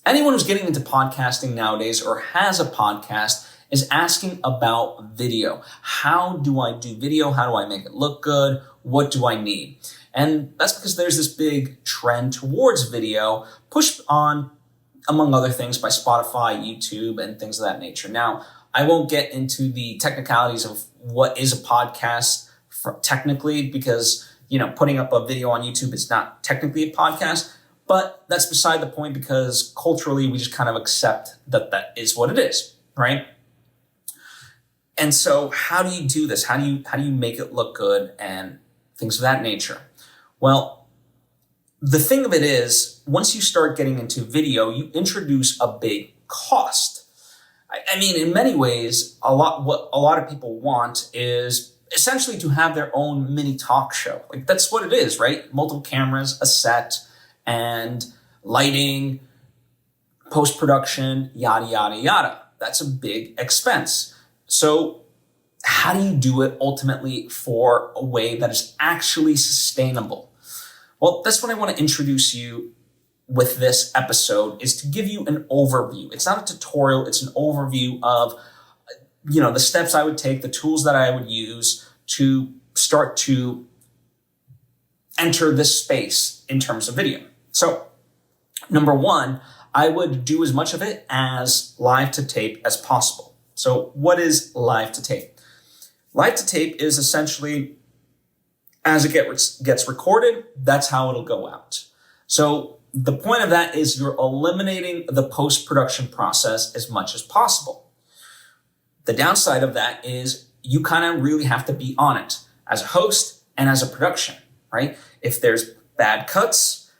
anyone who's getting into podcasting nowadays or has a podcast is asking about video. How do I do video? How do I make it look good? What do I need? And that's because there's this big trend towards video pushed on, among other things, by Spotify, YouTube, and things of that nature. Now, I won't get into the technicalities of what is a podcast technically because, putting up a video on YouTube is not technically a podcast, but that's beside the point because culturally we just kind of accept that that is what it is, right? And so how do you do this? How do you make it look good and things of that nature? Well, the thing of it is, once you start getting into video, you introduce a big cost. I mean, in many ways, what a lot of people want is essentially to have their own mini talk show. Like that's what it is, right? Multiple cameras, a set, and lighting, post-production, yada, yada, yada. That's a big expense. So how do you do it ultimately for a way that is actually sustainable? Well, that's what I want to introduce you with this episode, is to give you an overview. It's not a tutorial. It's an overview of, the steps I would take, the tools that I would use to start to enter this space in terms of video. So number one, I would do as much of it as live to tape as possible. So what is live to tape? Live to tape is essentially, as it gets recorded, that's how it'll go out. So the point of that is you're eliminating the post-production process as much as possible. The downside of that is you kind of really have to be on it as a host and as a production, right? If there's bad cuts,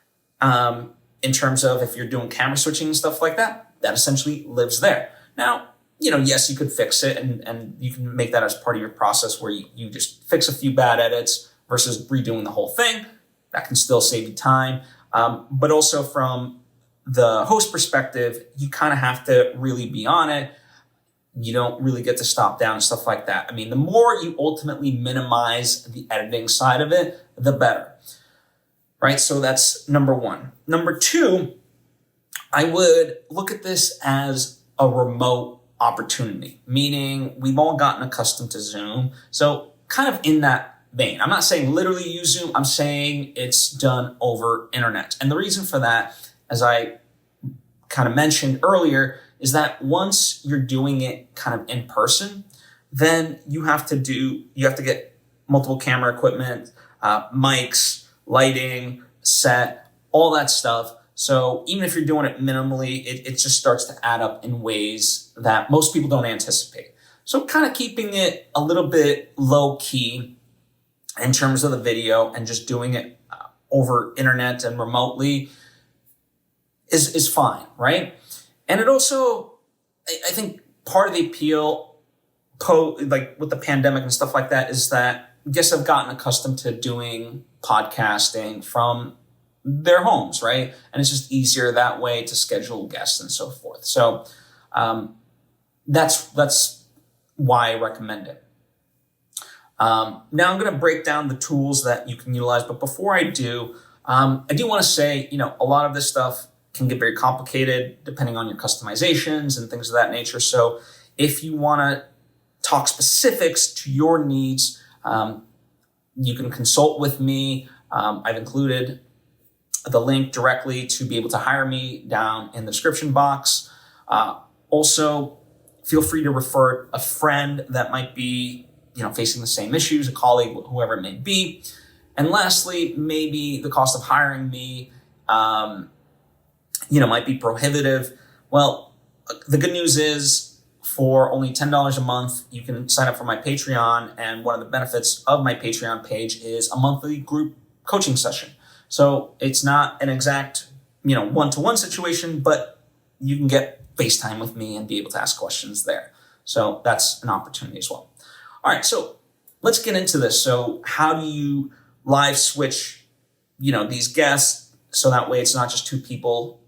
in terms of if you're doing camera switching and stuff like that, that essentially lives there. Now, yes, you could fix it and you can make that as part of your process where you just fix a few bad edits versus redoing the whole thing. That can still save you time. But also from the host perspective, you kind of have to really be on it. You don't really get to stop down and stuff like that. I mean, the more you ultimately minimize the editing side of it, the better, right? So that's number one. Number two, I would look at this as a remote opportunity, meaning we've all gotten accustomed to Zoom. So kind of in that vein, I'm not saying literally use Zoom. I'm saying it's done over internet. And the reason for that, as I kind of mentioned earlier, is that once you're doing it kind of in person, then you have to get multiple camera equipment, mics, lighting, set, all that stuff. So even if you're doing it minimally, it just starts to add up in ways that most people don't anticipate. So kind of keeping it a little bit low key in terms of the video and just doing it over internet and remotely is fine, right? And it also, I think part of the appeal, like with the pandemic and stuff like that, is that guests have gotten accustomed to doing podcasting from their homes, right? And it's just easier that way to schedule guests and so forth. So that's why I recommend it. Now I'm going to break down the tools that you can utilize, but before I do want to say, a lot of this stuff can get very complicated depending on your customizations and things of that nature. So if you want to talk specifics to your needs, you can consult with me. I've included the link directly to be able to hire me down in the description box. Also, feel free to refer a friend that might be, facing the same issues, a colleague, whoever it may be. And lastly, maybe the cost of hiring me, might be prohibitive. Well, the good news is for only $10 a month, you can sign up for my Patreon. And one of the benefits of my Patreon page is a monthly group coaching session. So it's not an exact, one-to-one situation, but you can get FaceTime with me and be able to ask questions there. So that's an opportunity as well. All right, so let's get into this. So how do you live switch, these guests so that way it's not just two people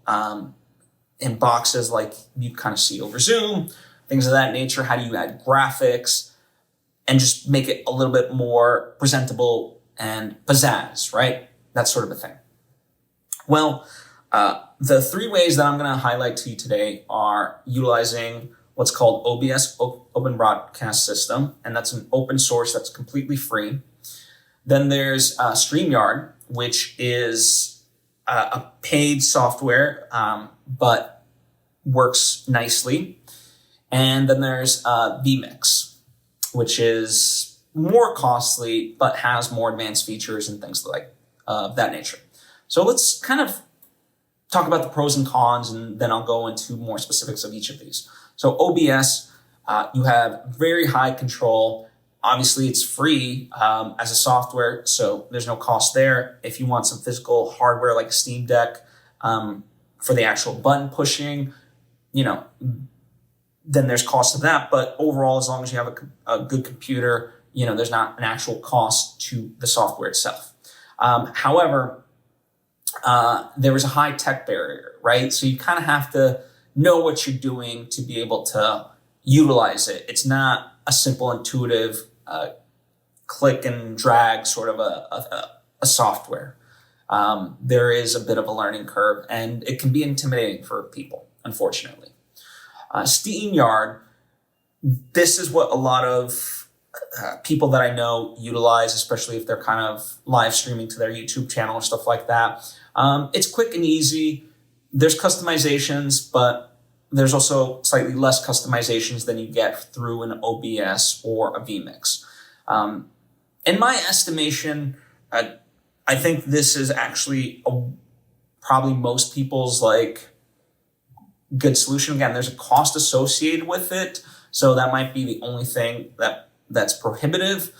in boxes like you kind of see over Zoom, things of that nature. How do you add graphics and just make it a little bit more presentable and pizzazz, right? That sort of a thing. Well, The three ways that I'm going to highlight to you today are utilizing what's called OBS, Open Broadcast System, and that's an open source that's completely free. Then there's Streamyard, which is a paid software, but works nicely. And then there's vMix, which is more costly, but has more advanced features and things like that nature. So let's kind of talk about the pros and cons, and then I'll go into more specifics of each of these. So OBS, you have very high control. Obviously, it's free as a software, so there's no cost there. If you want some physical hardware like a Steam Deck for the actual button pushing, then there's cost of that. But overall, as long as you have a good computer, there's not an actual cost to the software itself. However, there is a high tech barrier, right? So you kind of have to know what you're doing to be able to utilize it. It's not a simple, intuitive click and drag sort of a software. There is a bit of a learning curve, and it can be intimidating for people, unfortunately. Streamyard, this is what a lot of people that I know utilize, especially if they're kind of live streaming to their YouTube channel or stuff like that. It's quick and easy. There's customizations, but there's also slightly less customizations than you get through an OBS or a vMix. In my estimation, I think this is actually probably most people's good solution. Again, there's a cost associated with it, so that might be the only thing that's prohibitive.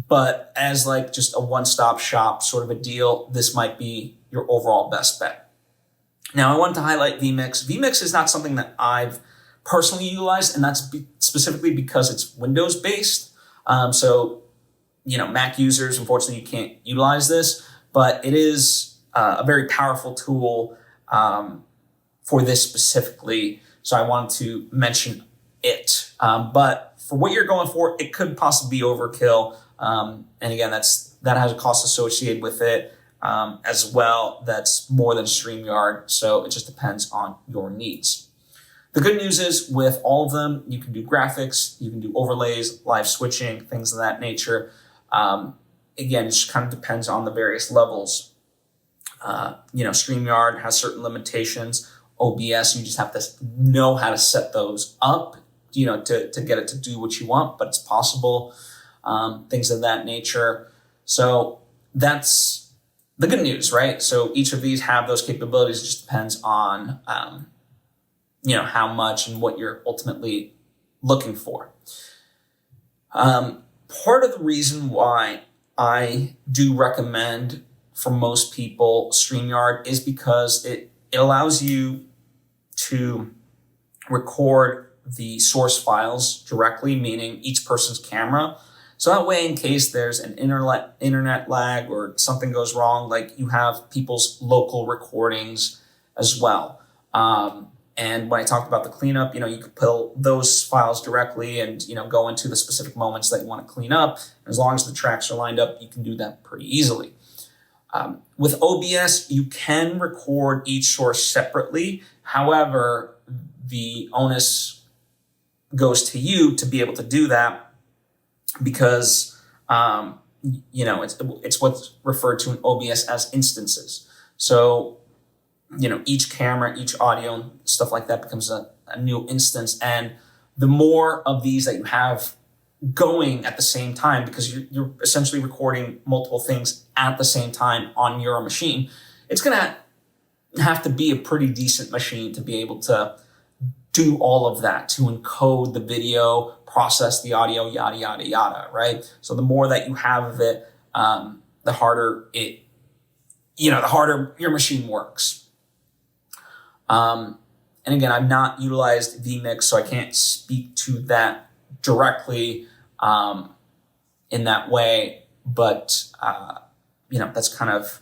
But as just a one-stop shop sort of a deal, this might be your overall best bet. Now, I wanted to highlight vMix. vMix is not something that I've personally utilized, and that's specifically because it's Windows-based. So, Mac users, unfortunately, you can't utilize this, but it is a very powerful tool for this specifically. So I wanted to mention it. But for what you're going for, it could possibly be overkill. And again, that has a cost associated with it as well. That's more than StreamYard. So it just depends on your needs. The good news is with all of them, you can do graphics, you can do overlays, live switching, things of that nature. Again, it just kind of depends on the various levels. StreamYard has certain limitations. OBS, you just have to know how to set those up, to get it to do what you want, but it's possible. Things of that nature. So that's the good news, right? So each of these have those capabilities. It just depends on, how much and what you're ultimately looking for. Part of the reason why I do recommend for most people StreamYard is because it allows you to record the source files directly, meaning each person's camera. So that way, in case there's an internet lag or something goes wrong, you have people's local recordings as well. And when I talked about the cleanup, you could pull those files directly and, go into the specific moments that you want to clean up. As long as the tracks are lined up, you can do that pretty easily. With OBS, you can record each source separately. However, the onus goes to you to be able to do that because, it's what's referred to in OBS as instances. So, each camera, each audio, and stuff like that becomes a new instance. And the more of these that you have going at the same time, because you're essentially recording multiple things at the same time on your machine, it's going to have to be a pretty decent machine to be able to do all of that, to encode the video, process the audio, yada, yada, yada, right? So the more that you have of it, the harder your machine works. And again, I've not utilized vMix, so I can't speak to that directly in that way, but that's kind of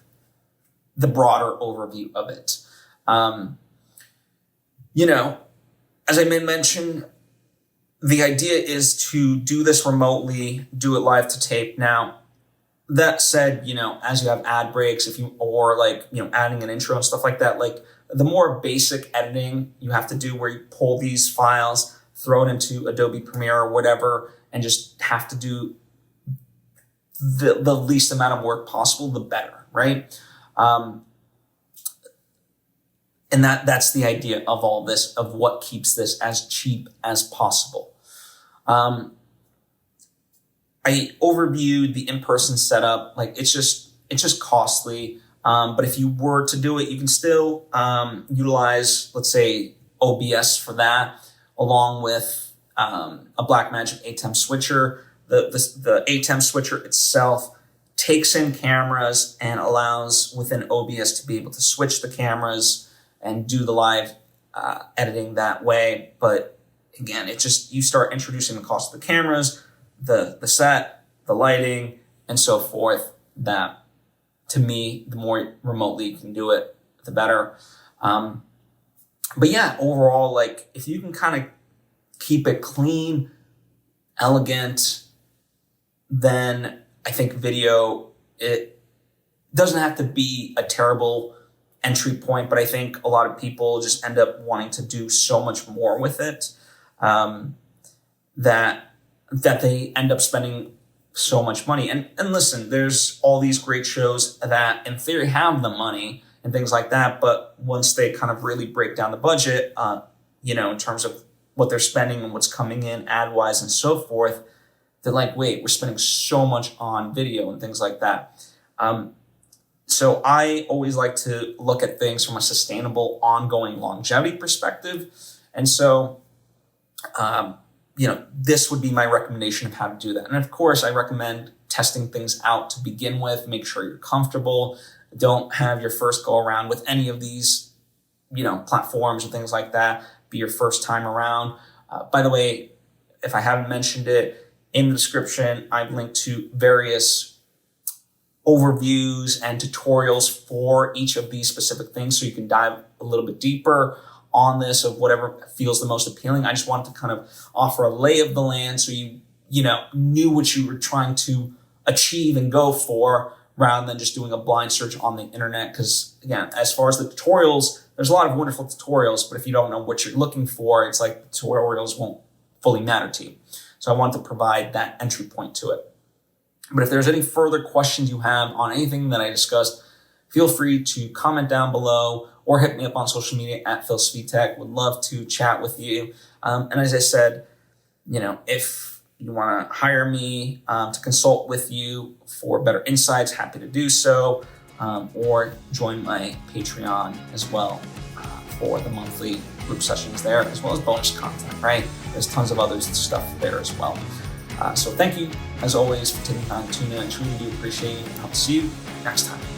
the broader overview of it. As I mentioned, the idea is to do this remotely, do it live to tape. Now, that said, as you have ad breaks, or like, adding an intro and stuff like that, like the more basic editing you have to do where you pull these files, throw it into Adobe Premiere or whatever, and just have to do the least amount of work possible, the better, right? And that's the idea of all this, of what keeps this as cheap as possible. I overviewed the in-person setup. Like it's just costly. But if you were to do it, you can still utilize, let's say, OBS for that, along with a Blackmagic ATEM switcher. The ATEM switcher itself takes in cameras and allows within OBS to be able to switch the cameras and do the live editing that way. But again, you start introducing the cost of the cameras, the set, the lighting, and so forth. That, to me, the more remotely you can do it, the better. But yeah, overall, like if you can kind of keep it clean, elegant, then I think video, it doesn't have to be a terrible entry point, but I think a lot of people just end up wanting to do so much more with it, that they end up spending so much money. And listen, there's all these great shows that in theory have the money and things like that, but once they kind of really break down the budget, in terms of what they're spending and what's coming in ad-wise and so forth, they're like, wait, we're spending so much on video and things like that. So I always like to look at things from a sustainable, ongoing longevity perspective. And so, this would be my recommendation of how to do that. And of course, I recommend testing things out to begin with. Make sure you're comfortable. Don't have your first go around with any of these, platforms and things like that. Be your first time around. By the way, if I haven't mentioned it, in the description, I've linked to various overviews and tutorials for each of these specific things, so you can dive a little bit deeper on this of whatever feels the most appealing. I just wanted to kind of offer a lay of the land so you knew what you were trying to achieve and go for, rather than just doing a blind search on the internet. Because again, as far as the tutorials, there's a lot of wonderful tutorials, but if you don't know what you're looking for, it's like the tutorials won't fully matter to you. So I wanted to provide that entry point to it. But if there's any further questions you have on anything that I discussed, feel free to comment down below or hit me up on social media at Svitek. Would love to chat with you. And as I said, if you want to hire me to consult with you for better insights, happy to do so. Or join my Patreon as well for the monthly group sessions there, as well as bonus content, right? There's tons of other stuff there as well. So thank you, as always, for taking time to tune in. I truly do appreciate it. I'll see you next time.